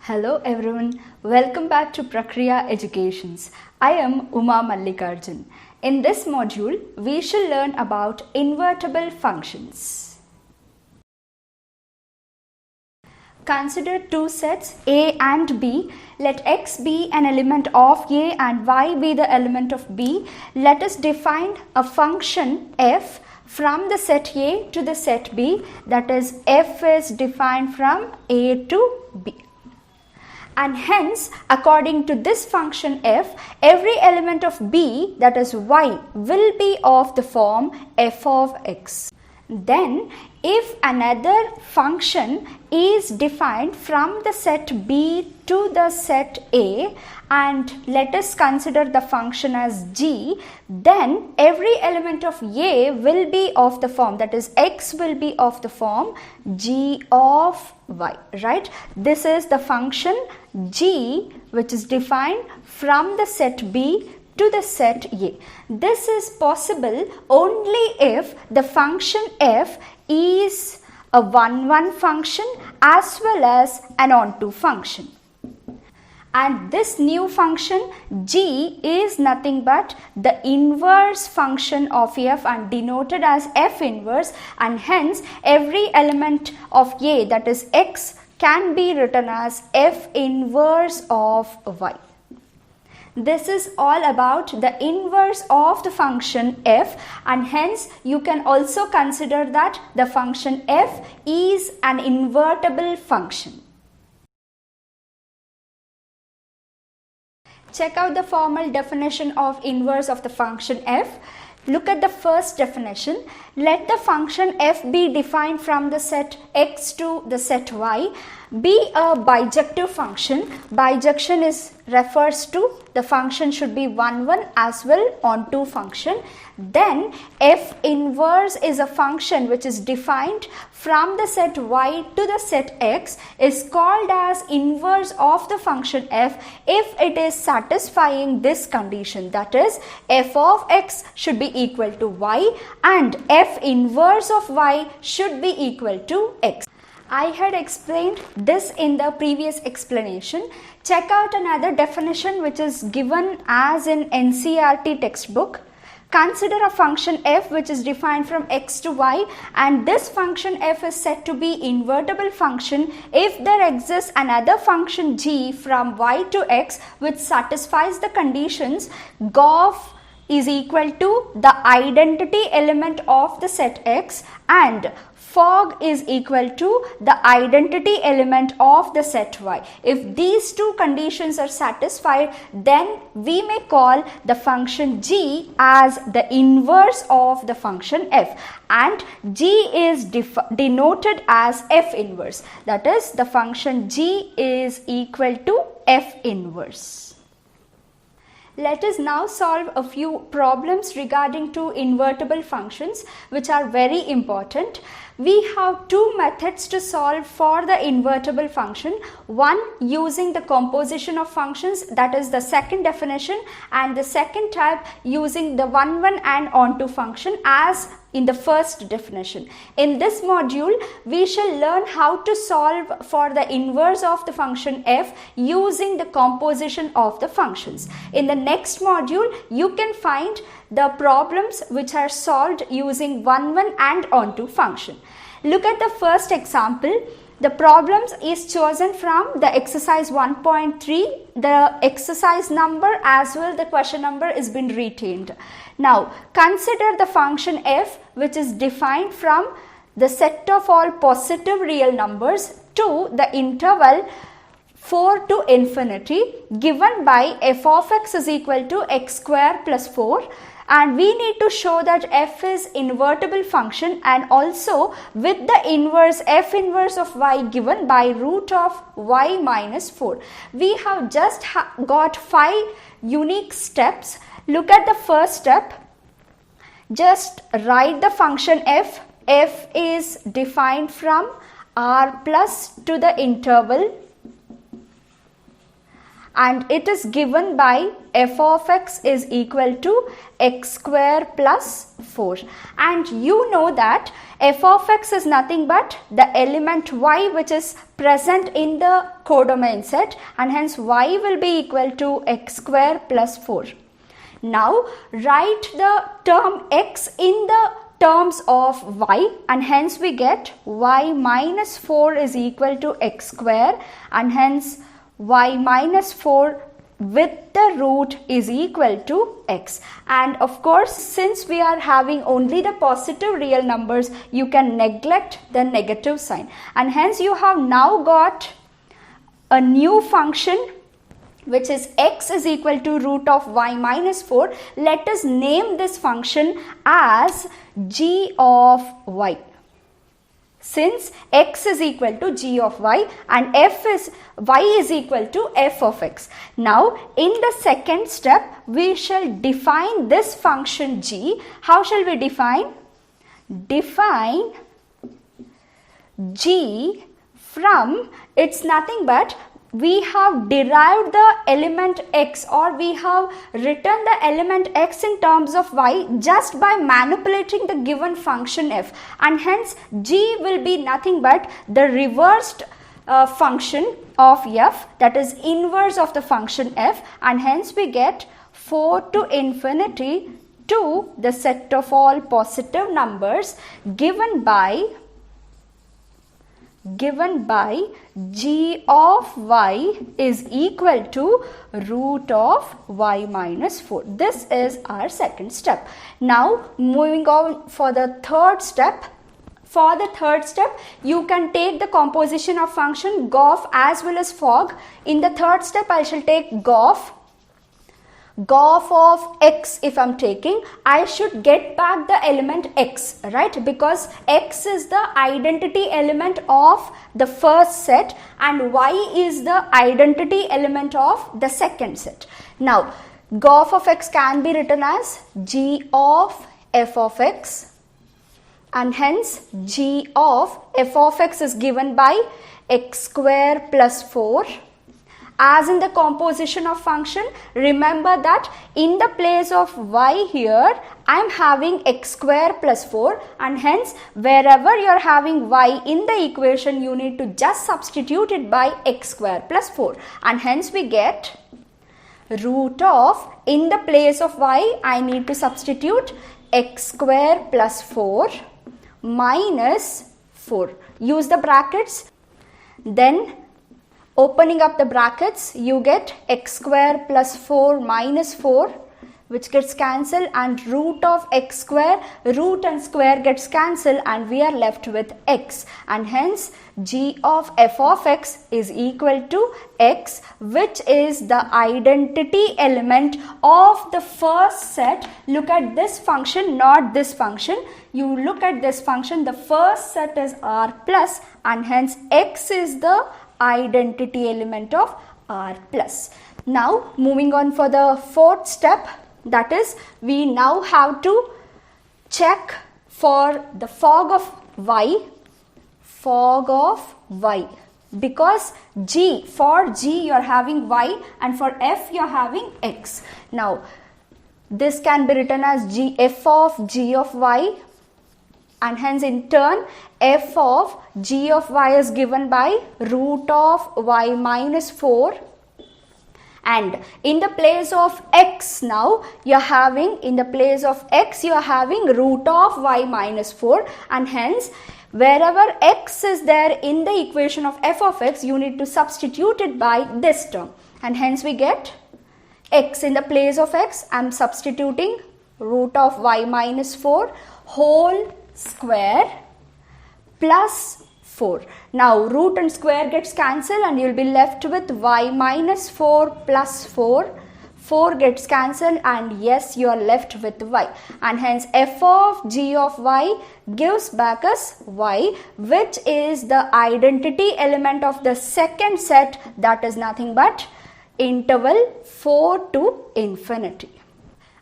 Hello everyone, welcome back to Prakriya Educations. I am Uma Mallikarjun. In this module, we shall learn about invertible functions. Consider two sets A and B. Let X be an element of A and Y be the element of B. Let us define a function f from the set A to the set B, that is f is defined from A to B. And hence, according to this function f, every element of B, that is y, will be of the form f of x. Then, if another function is defined from the set B to the set A, and let us consider the function as g, then every element of A will be of the form, that is x will be of the form g of y, right? This is the function g which is defined from the set B to the set A. This is possible only if the function f is a 1-1 function as well as an onto function. And this new function g is nothing but the inverse function of f and denoted as f inverse, and hence every element of A, that is x, can be written as f inverse of y. This is all about the inverse of the function f, and hence you can also consider that the function f is an invertible function. Check out the formal definition of inverse of the function f. Look at the first definition. Let the function f be defined from the set x to the set y, be a bijective function. Bijection refers to the function should be 1-1 as well onto function. Then f inverse is a function which is defined from the set y to the set x, is called as inverse of the function f if it is satisfying this condition, that is f of x should be equal to y and f inverse of y should be equal to x. I had explained this in the previous explanation. Check out another definition which is given as in NCERT textbook. Consider a function f which is defined from x to y, and this function f is said to be invertible function if there exists another function g from y to x which satisfies the conditions gof is equal to the identity element of the set x and fog is equal to the identity element of the set y. If these two conditions are satisfied, then we may call the function g as the inverse of the function f, and g is denoted as f inverse, that is the function g is equal to f inverse. Let us now solve a few problems regarding two invertible functions which are very important. We have two methods to solve for the invertible function. One using the composition of functions, that is the second definition, and the second type using the 1-1 and onto function as in the first definition. In this module, we shall learn how to solve for the inverse of the function f using the composition of the functions. In the next module, you can find the problems which are solved using 1-1 and onto function. Look at the first example. The problems is chosen from the exercise 1.3. The exercise number as well the question number is been retained. Now consider the function f which is defined from the set of all positive real numbers to the interval 4 to infinity, given by f of x is equal to x square plus 4. And we need to show that f is invertible function and also with the inverse f inverse of y given by root of y minus 4. We have just got 5 unique steps. Look at the first step. Just write the function f. F is defined from r plus to the interval, and it is given by f of x is equal to x square plus 4. And you know that f of x is nothing but the element y which is present in the codomain set, and hence y will be equal to x square plus 4. Now write the term x in the terms of y, and hence we get y minus 4 is equal to x square, and hence y minus 4 with the root is equal to x. And of course, since we are having only the positive real numbers, you can neglect the negative sign, and hence you have now got a new function which is x is equal to root of y minus 4. Let us name this function as g of y, since x is equal to g of y and y is equal to f of x. Now in the second step we shall define this function g. How shall we define? Define g from, it's nothing but we have derived the element x, or we have written the element x in terms of y just by manipulating the given function f, and hence g will be nothing but the reversed function of f, that is inverse of the function f, and hence we get 4 to infinity to the set of all positive numbers given by g of y is equal to root of y minus 4. This is our second step. Now moving on for the third step. For the third step, you can take the composition of function gof as well as fog. In the third step, I shall take gof of x. If I'm taking, I should get back the element x, right? Because x is the identity element of the first set and y is the identity element of the second set. Now gof of x can be written as g of f of x, and hence g of f of x is given by x square plus 4. As in the composition of function, remember that in the place of y here, I am having x square plus 4, and hence wherever you are having y in the equation, you need to just substitute it by x square plus 4, and hence we get root of, in the place of y, I need to substitute x square plus 4 minus 4. Use the brackets, then opening up the brackets, you get x square plus 4 minus 4, which gets cancelled, and root of x square, root and square gets cancelled, and we are left with x, and hence g of f of x is equal to x, which is the identity element of the first set. Look at this function, not this function. You look at this function, the first set is r plus, and hence x is the identity element of r plus. Now moving on for the fourth step, that is we now have to check for the fog of y, because for g you are having y and for f you are having x. Now this can be written as f of g of y, and hence in turn f of g of y is given by root of y minus 4, and in the place of x now you are having, in the place of x you are having root of y minus 4, and hence wherever x is there in the equation of f of x, you need to substitute it by this term, and hence we get x. In the place of x, I am substituting root of y minus 4 whole square plus 4. Now root and square gets cancelled and you will be left with y minus 4 plus 4. 4 gets cancelled, and yes, you are left with y, and hence f of g of y gives back us y, which is the identity element of the second set, that is nothing but interval 4 to infinity.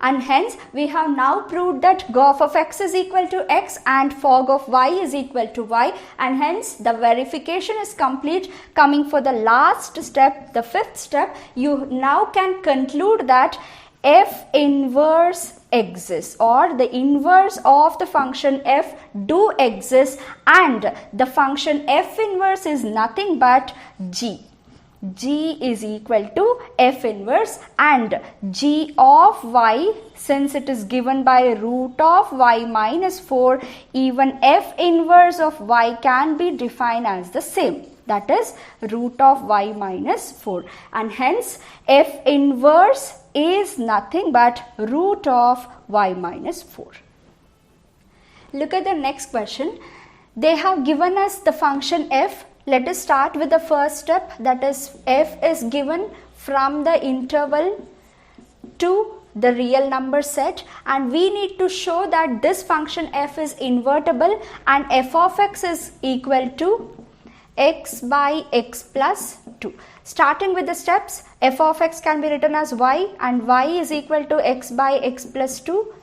And hence we have now proved that GOF of x is equal to x and fog of y is equal to y, and hence the verification is complete. Coming for the last step, the fifth step, you now can conclude that f inverse exists, or the inverse of the function f do exist, and the function f inverse is nothing but g. G is equal to f inverse, and g of y, since it is given by root of y minus 4, even f inverse of y can be defined as the same, that is root of y minus 4, and hence f inverse is nothing but root of y minus 4. Look at the next question. They have given us the function f. Let us start with the first step, that is f is given from the interval to the real number set, and we need to show that this function f is invertible and f of x is equal to x by x plus 2. Starting with the steps, f of x can be written as y and y is equal to x by x plus 2.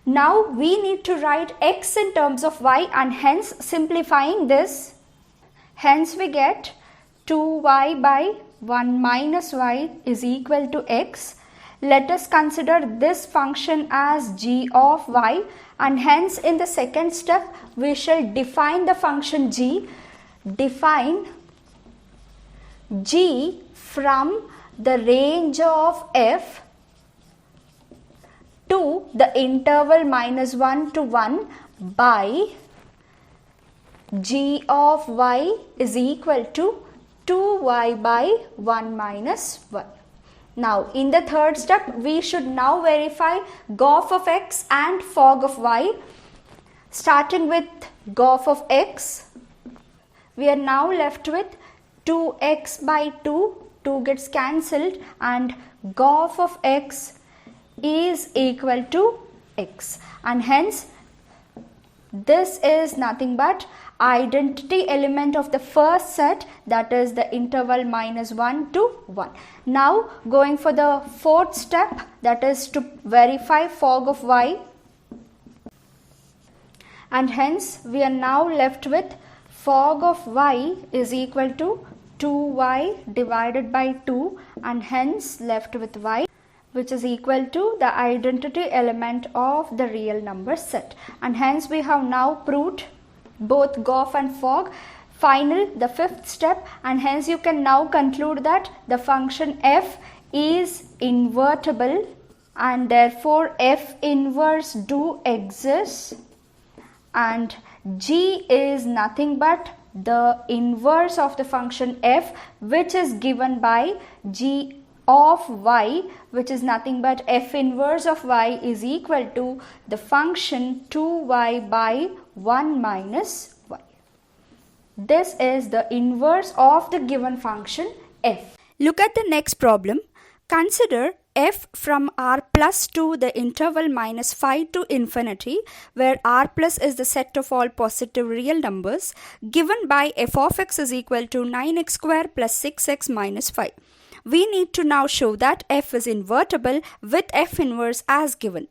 Now we need to write x in terms of y, and hence simplifying this, hence we get 2y by 1 minus y is equal to x. Let us consider this function as g of y, and hence in the second step we shall define the function g. Define g from the range of f to the interval minus 1 to 1 by g of y is equal to 2y by 1 minus 1. Now in the third step we should now verify GOF of x and fog of y. Starting with GOF of x, we are now left with 2x by 2, 2 gets cancelled, and GOF of x is equal to x, and hence this is nothing but identity element of the first set, that is the interval minus 1 to 1. Now going for the fourth step, that is to verify fog of y, and hence we are now left with fog of y is equal to 2y divided by 2, and hence left with y, which is equal to the identity element of the real number set, and hence we have now proved both GOF and fog. Final, the fifth step, and hence you can now conclude that the function f is invertible and therefore f inverse do exist, and g is nothing but the inverse of the function f, which is given by g of y, which is nothing but f inverse of y is equal to the function 2y by 1 minus y. This is the inverse of the given function f. Look at the next problem. Consider f from r plus to the interval minus 5 to infinity, where r plus is the set of all positive real numbers, given by f of x is equal to 9x square plus 6x minus 5. We need to now show that f is invertible with f inverse as given.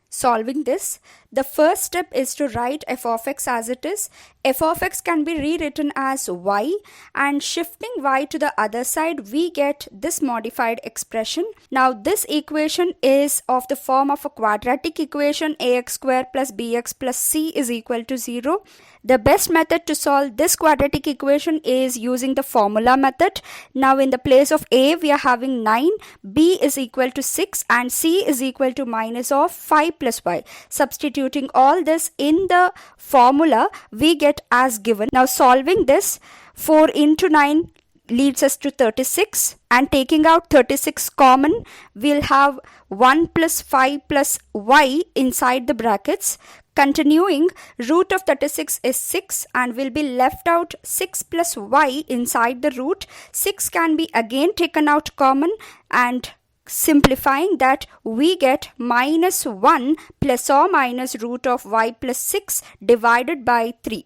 Solving this, the first step is to write f of x as it is. F of x can be rewritten as y, and shifting y to the other side we get this modified expression. Now this equation is of the form of a quadratic equation, ax square plus bx plus c is equal to 0. The best method to solve this quadratic equation is using the formula method. Now in the place of a we are having 9, b is equal to 6 and c is equal to minus of 5 plus y. Substituting all this in the formula we get as given. Now solving this, 4 into 9 leads us to 36, and taking out 36 common, we'll have 1 plus 5 plus y inside the brackets. Continuing, root of 36 is 6 and will be left out 6 plus y inside the root. 6 can be again taken out common, and simplifying that we get minus 1 plus or minus root of y plus 6 divided by 3.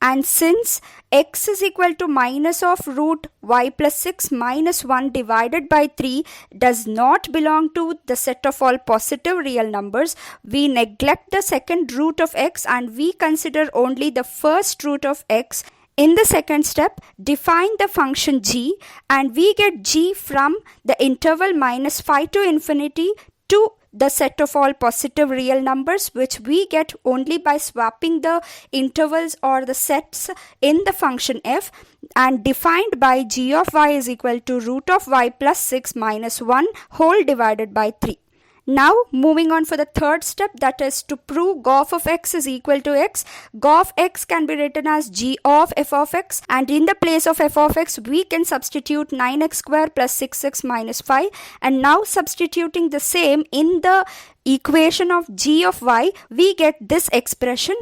And since x is equal to minus of root y plus 6 minus 1 divided by 3 does not belong to the set of all positive real numbers, we neglect the second root of x and we consider only the first root of x. In the second step, define the function g, and we get g from the interval minus 5 to infinity to the set of all positive real numbers, which we get only by swapping the intervals or the sets in the function f, and defined by g of y is equal to root of y plus 6 minus 1 whole divided by 3. Now moving on for the third step, that is to prove gof of x is equal to x. Gof x can be written as g of f of x, and in the place of f of x we can substitute 9x square plus 6x minus 5, and now substituting the same in the equation of g of y we get this expression.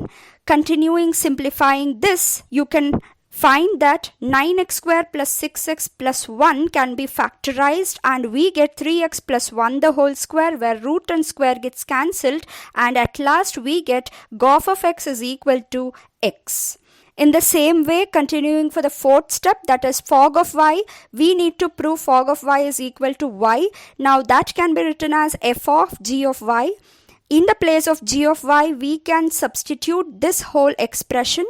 Continuing simplifying this, you can find that 9x square plus 6x plus 1 can be factorized, and we get 3x plus 1 the whole square, where root and square gets cancelled, and at last we get gof of x is equal to x. In the same way, continuing for the fourth step, that is fog of y, we need to prove fog of y is equal to y. Now that can be written as f of g of y. In the place of g of y we can substitute this whole expression,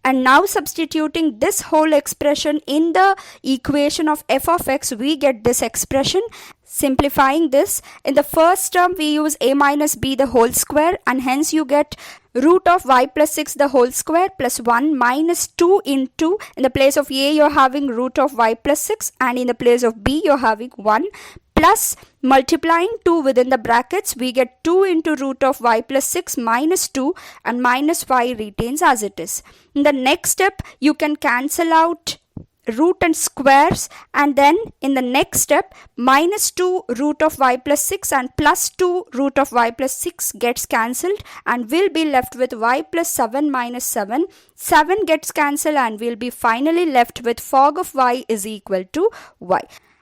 and now substituting this whole expression in the equation of f of x we get this expression. Simplifying this, in the first term we use a minus b the whole square, and hence you get root of y plus 6 the whole square plus 1 minus 2 into, in the place of a you're having root of y plus 6, and in the place of b you're having 1, plus multiplying 2 within the brackets we get 2 into root of y plus 6 minus 2, and minus y retains as it is. In the next step you can cancel out root and squares, and then in the next step minus 2 root of y plus 6 and plus 2 root of y plus 6 gets cancelled, and we'll be left with y plus 7 minus 7. 7 gets cancelled, and we'll be finally left with fog of y is equal to y.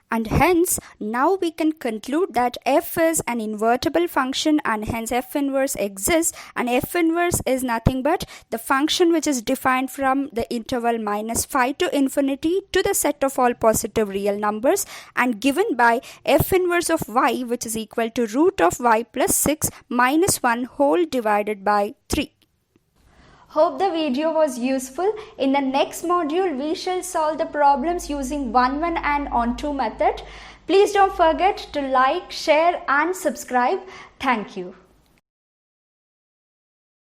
And hence now we can conclude that f is an invertible function, and hence f inverse exists, and f inverse is nothing but the function which is defined from the interval minus 5 to infinity to the set of all positive real numbers, and given by f inverse of y, which is equal to root of y plus 6 minus 1 whole divided by 3. Hope the video was useful. In the next module, we shall solve the problems using 1-1 and on-to method. Please don't forget to like, share and subscribe. Thank you.